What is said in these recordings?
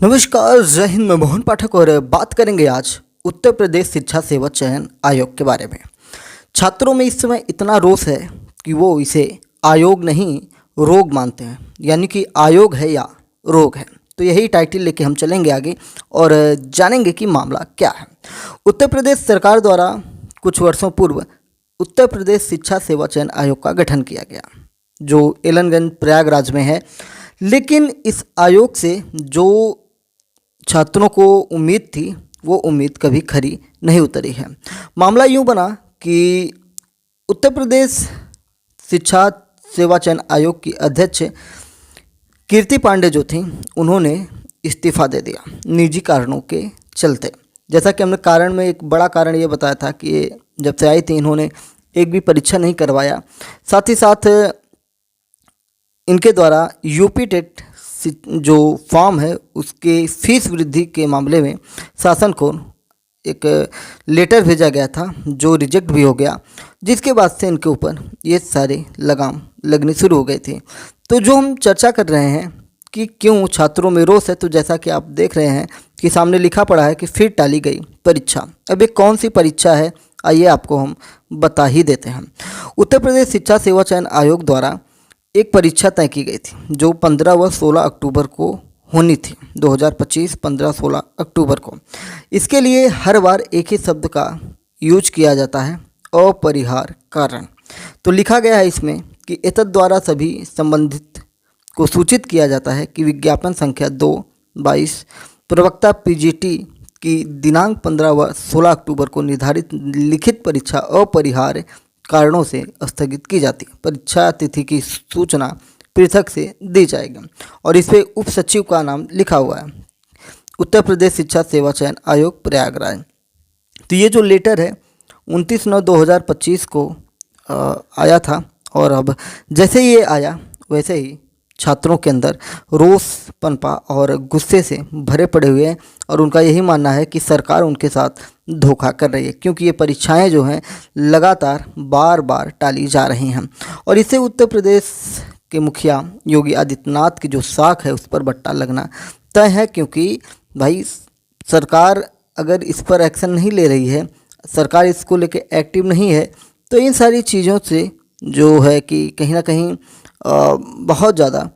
नमस्कार, जय हिंद। मैं मोहन पाठक और बात करेंगे आज उत्तर प्रदेश शिक्षा सेवा चयन आयोग के बारे में। छात्रों में इस समय इतना रोष है कि वो इसे आयोग नहीं रोग मानते हैं, यानी कि आयोग है या रोग है। तो यही टाइटल लेके हम चलेंगे आगे और जानेंगे कि मामला क्या है। उत्तर प्रदेश सरकार द्वारा कुछ वर्षों पूर्व उत्तर प्रदेश शिक्षा सेवा चयन आयोग का गठन किया गया, जो एलनगंज प्रयागराज में है। लेकिन इस आयोग से जो छात्रों को उम्मीद थी वो उम्मीद कभी खरी नहीं उतरी है। मामला यूँ बना कि उत्तर प्रदेश शिक्षा सेवा चयन आयोग की अध्यक्ष कीर्ति पांडे जो थी, उन्होंने इस्तीफा दे दिया निजी कारणों के चलते। जैसा कि हमने कारण में एक बड़ा कारण ये बताया था कि ये जब से आई थी इन्होंने एक भी परीक्षा नहीं करवाया। साथ ही साथ इनके द्वारा यूपी टेट जो फॉर्म है उसके फीस वृद्धि के मामले में शासन को एक लेटर भेजा गया था जो रिजेक्ट भी हो गया, जिसके बाद से इनके ऊपर ये सारे लगाम लगनी शुरू हो गई थी। तो जो हम चर्चा कर रहे हैं कि क्यों छात्रों में रोष है, तो जैसा कि आप देख रहे हैं कि सामने लिखा पड़ा है कि फिर टाली गई परीक्षा। अब ये कौन सी परीक्षा है, आइए आपको हम बता ही देते हैं। उत्तर प्रदेश शिक्षा सेवा चयन आयोग द्वारा एक परीक्षा तय की गई थी जो 15 व 16 अक्टूबर को होनी थी, 2025 15-16 अक्टूबर को। इसके लिए हर बार एक ही शब्द का यूज किया जाता है, अपरिहार्य कारण। तो लिखा गया है इसमें कि एतद द्वारा सभी संबंधित को सूचित किया जाता है कि विज्ञापन संख्या 2/22 प्रवक्ता पीजीटी की दिनांक 15 व 16 अक्टूबर को निर्धारित लिखित परीक्षा अपरिहार्य कारणों से स्थगित की जाती है। परीक्षा तिथि की सूचना पृथक से दी जाएगी और इस पर उप सचिव का नाम लिखा हुआ है, उत्तर प्रदेश शिक्षा सेवा चयन आयोग प्रयागराज। तो ये जो लेटर है 29/9/2025 को आया था और अब जैसे ये आया वैसे ही छात्रों के अंदर रोष पनपा और गुस्से से भरे पड़े हुए हैं और उनका यही मानना है कि सरकार उनके साथ धोखा कर रही है, क्योंकि ये परीक्षाएं जो हैं लगातार बार बार टाली जा रही हैं। और इससे उत्तर प्रदेश के मुखिया योगी आदित्यनाथ की जो साख है उस पर बट्टा लगना तय है, क्योंकि भाई सरकार अगर इस पर एक्शन नहीं ले रही है, सरकार इसको लेके एक्टिव नहीं है, तो इन सारी चीज़ों से जो है कि कहीं ना कहीं बहुत ज़्यादा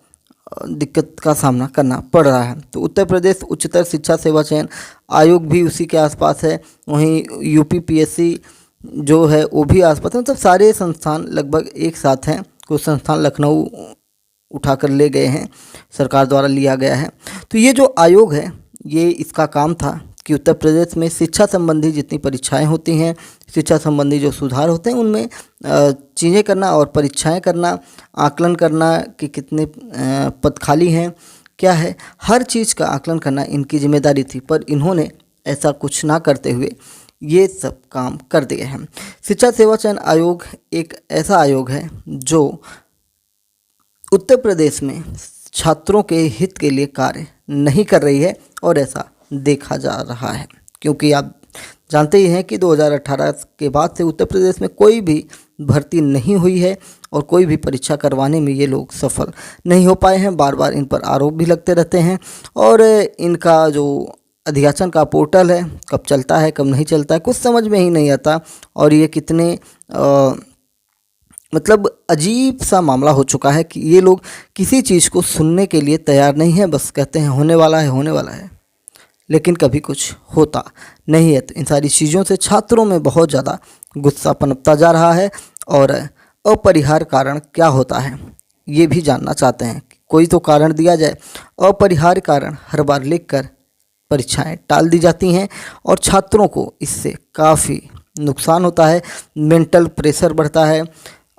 दिक्कत का सामना करना पड़ रहा है। तो उत्तर प्रदेश उच्चतर शिक्षा सेवा चयन आयोग भी उसी के आसपास है, वहीं यूपीपीएससी जो है वो भी आसपास है। मतलब सारे संस्थान लगभग एक साथ हैं। कुछ संस्थान लखनऊ उठाकर ले गए हैं, सरकार द्वारा लिया गया है। तो ये जो आयोग है ये इसका काम था कि उत्तर प्रदेश में शिक्षा संबंधी जितनी परीक्षाएं होती हैं, शिक्षा संबंधी जो सुधार होते हैं उनमें चीज़ें करना और परीक्षाएं करना, आकलन करना कि कितने पद खाली हैं, क्या है, हर चीज़ का आकलन करना इनकी जिम्मेदारी थी। पर इन्होंने ऐसा कुछ ना करते हुए ये सब काम कर दिए हैं। शिक्षा सेवा चयन आयोग एक ऐसा आयोग है जो उत्तर प्रदेश में छात्रों के हित के लिए कार्य नहीं कर रही है और ऐसा देखा जा रहा है, क्योंकि आप जानते ही हैं कि 2018 के बाद से उत्तर प्रदेश में कोई भी भर्ती नहीं हुई है और कोई भी परीक्षा करवाने में ये लोग सफल नहीं हो पाए हैं। बार बार इन पर आरोप भी लगते रहते हैं और इनका जो अध्याचन का पोर्टल है कब चलता है कब नहीं चलता है कुछ समझ में ही नहीं आता। और ये कितने मतलब अजीब सा मामला हो चुका है कि ये लोग किसी चीज़ को सुनने के लिए तैयार नहीं है, बस कहते हैं होने वाला है होने वाला है, लेकिन कभी कुछ होता नहीं है। तो इन सारी चीज़ों से छात्रों में बहुत ज़्यादा गुस्सा पनपता जा रहा है और अपरिहार्य कारण क्या होता है ये भी जानना चाहते हैं। कोई तो कारण दिया जाए। अपरिहार्य कारण हर बार लिखकर परीक्षाएं टाल दी जाती हैं और छात्रों को इससे काफ़ी नुकसान होता है, मेंटल प्रेशर बढ़ता है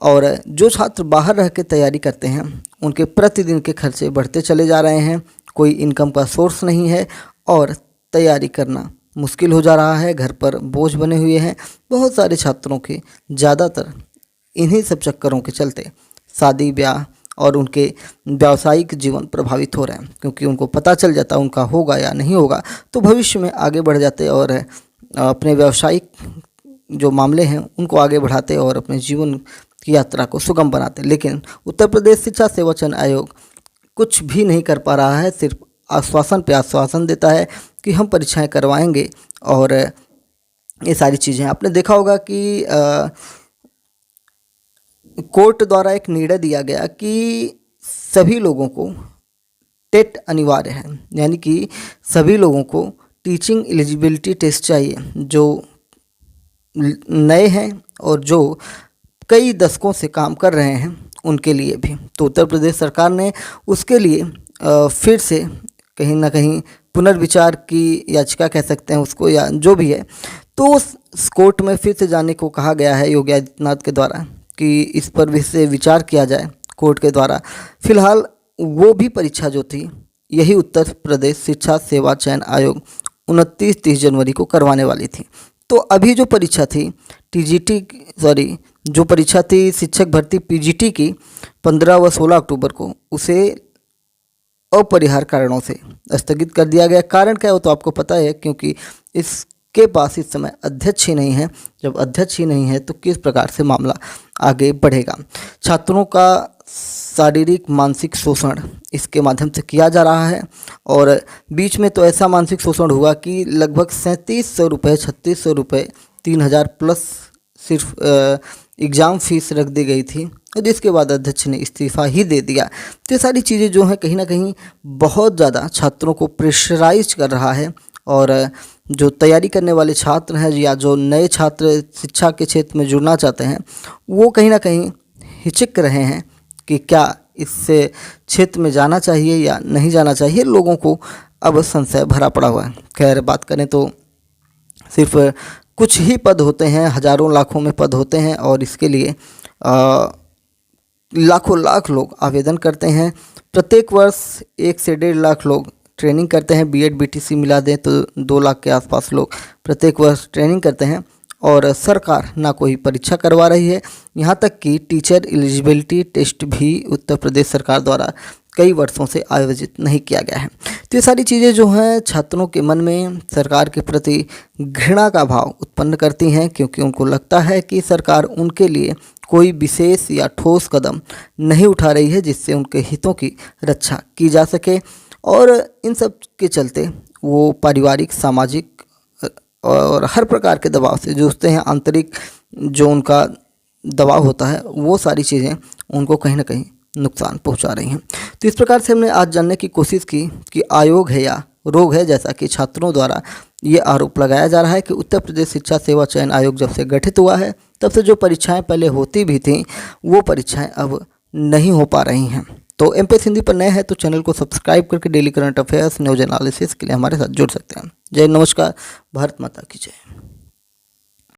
और जो छात्र बाहर रह के तैयारी करते हैं उनके प्रतिदिन के खर्चे बढ़ते चले जा रहे हैं, कोई इनकम का सोर्स नहीं है और तैयारी करना मुश्किल हो जा रहा है, घर पर बोझ बने हुए हैं। बहुत सारे छात्रों के ज़्यादातर इन्हीं सब चक्करों के चलते शादी ब्याह और उनके व्यावसायिक जीवन प्रभावित हो रहे हैं, क्योंकि उनको पता चल जाता उनका होगा या नहीं होगा तो भविष्य में आगे बढ़ जाते और अपने व्यावसायिक जो मामले हैं उनको आगे बढ़ाते और अपने जीवन की यात्रा को सुगम बनाते। लेकिन उत्तर प्रदेश शिक्षा सेवा चयन आयोग कुछ भी नहीं कर पा रहा है, सिर्फ आश्वासन पे आश्वासन देता है कि हम परीक्षाएं करवाएंगे। और ये सारी चीज़ें आपने देखा होगा कि कोर्ट द्वारा एक निर्णय दिया गया कि सभी लोगों को टेट अनिवार्य है, यानी कि सभी लोगों को टीचिंग एलिजिबिलिटी टेस्ट चाहिए, जो नए हैं और जो कई दशकों से काम कर रहे हैं उनके लिए भी। तो उत्तर प्रदेश सरकार ने उसके लिए फिर से कहीं ना कहीं पुनर्विचार की याचिका कह सकते हैं उसको, या जो भी है, तो उस कोर्ट में फिर से जाने को कहा गया है योगी आदित्यनाथ के द्वारा कि इस पर भी से विचार किया जाए कोर्ट के द्वारा। फिलहाल वो भी परीक्षा जो थी यही उत्तर प्रदेश शिक्षा सेवा चयन आयोग 29-30 जनवरी को करवाने वाली थी। तो अभी जो परीक्षा थी जो परीक्षा थी शिक्षक भर्ती पीजीटी की 15 व 16 अक्टूबर को, उसे अपरिहार्य कारणों से स्थगित कर दिया गया। कारण क्या हो तो आपको पता है, क्योंकि इसके पास इस समय अध्यक्ष ही नहीं है। जब अध्यक्ष ही नहीं है तो किस प्रकार से मामला आगे बढ़ेगा। छात्रों का शारीरिक मानसिक शोषण इसके माध्यम से किया जा रहा है, और बीच में तो ऐसा मानसिक शोषण हुआ कि लगभग 3700 रुपये 3600 रुपये 3000 प्लस सिर्फ एग्ज़ाम फीस रख दी गई थी, और जिसके बाद अध्यक्ष ने इस्तीफ़ा ही दे दिया। तो ये सारी चीज़ें जो हैं कहीं ना कहीं बहुत ज़्यादा छात्रों को प्रेशराइज कर रहा है, और जो तैयारी करने वाले छात्र हैं या जो नए छात्र शिक्षा के क्षेत्र में जुड़ना चाहते हैं वो कहीं ना कहीं हिचक रहे हैं कि क्या इससे क्षेत्र में जाना चाहिए या नहीं जाना चाहिए। लोगों को अब संशय भरा पड़ा हुआ है। खैर, बात करें तो सिर्फ कुछ ही पद होते हैं, हज़ारों लाखों में पद होते हैं, और इसके लिए लाखों लाख लोग आवेदन करते हैं। प्रत्येक वर्ष 1 से 1.5 लाख लोग ट्रेनिंग करते हैं। बीएड बीटीसी मिला दें तो 2 लाख के आसपास लोग प्रत्येक वर्ष ट्रेनिंग करते हैं, और सरकार ना कोई परीक्षा करवा रही है। यहाँ तक कि टीचर एलिजिबिलिटी टेस्ट भी उत्तर प्रदेश सरकार द्वारा कई वर्षों से आयोजित नहीं किया गया है। तो ये सारी चीज़ें जो हैं छात्रों के मन में सरकार के प्रति घृणा का भाव उत्पन्न करती हैं, क्योंकि उनको लगता है कि सरकार उनके लिए कोई विशेष या ठोस कदम नहीं उठा रही है जिससे उनके हितों की रक्षा की जा सके। और इन सब के चलते वो पारिवारिक, सामाजिक और हर प्रकार के दबाव से जूझते हैं। आंतरिक जो उनका दबाव होता है वो सारी चीज़ें उनको कहीं ना कहीं नुकसान पहुंचा रही हैं। तो इस प्रकार से हमने आज जानने की कोशिश की कि आयोग है या रोग है, जैसा कि छात्रों द्वारा ये आरोप लगाया जा रहा है कि उत्तर प्रदेश शिक्षा सेवा चयन आयोग जब से गठित हुआ है तब से जो परीक्षाएं पहले होती भी थीं वो परीक्षाएं अब नहीं हो पा रही हैं। तो एमपीएस हिंदी पर नए हैं तो चैनल को सब्सक्राइब करके daily current affairs, news analysis के लिए हमारे साथ जुड़ सकते हैं। जय नमस्कार, भारत माता की जय।